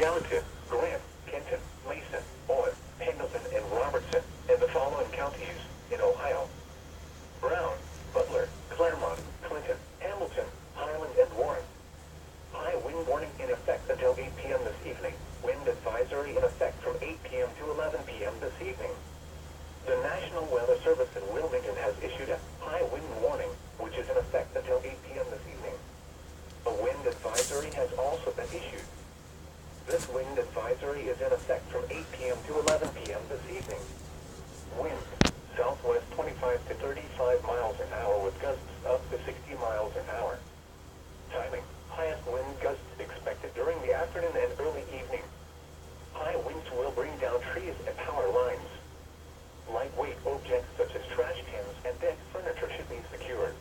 Gallatin, Grant, Kenton, Mason, Owen, Pendleton, and Robertson in the following counties in Ohio: Brown, Butler, Claremont, Clinton, Hamilton, Highland, and Warren. High wind warning in effect until 8 p.m. this evening. Wind advisory in effect from 8 p.m. to 11 p.m. this evening. The National Weather Service in Wilmington has issued a high wind warning, which is in effect until 8 p.m. this evening. A wind advisory has also been issued. This wind advisory is in effect from 8 p.m. to 11 p.m. this evening. Wind, southwest 25 to 35 miles an hour with gusts up to 60 miles an hour. Timing, highest wind gusts expected during the afternoon and early evening. High winds will bring down trees and power lines. Lightweight objects such as trash cans and dead furniture should be secured.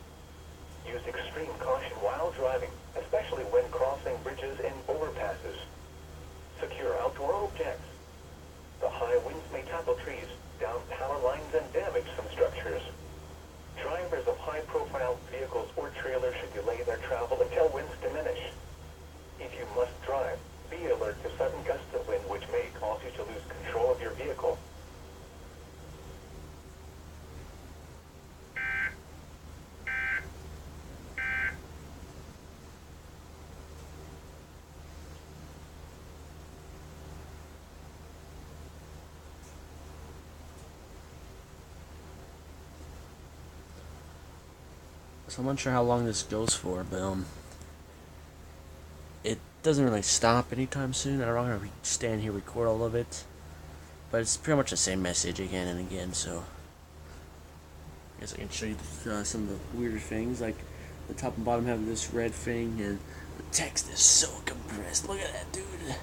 Use extreme caution while driving, especially when crossing bridges and overpasses. Secure outdoor objects. The high winds may topple trees, down power lines, and damage some structures. Drivers of high-profile vehicles or trailers should delay their travel until winds diminish. If you must drive, be alert to sudden gusts of wind which may cause you to lose control of your vehicle. So I'm not sure how long this goes for, but it doesn't really stop anytime soon. I'm not gonna stand here record all of it, but it's pretty much the same message again and again. So I guess I can show you some of the weirder things, like the top and bottom have this red thing, and the text is so compressed. Look at that, dude.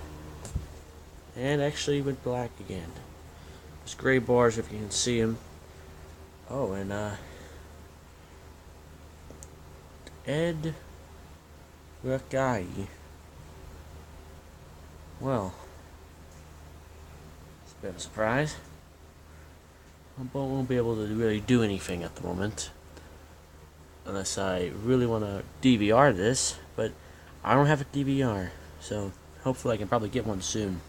And actually went black again. There's gray bars if you can see them. Oh, and Ed Rakai. Well, it's a bit of a surprise. I won't be able to really do anything at the moment. Unless I really want to DVR this, but I don't have a DVR, so hopefully I can probably get one soon.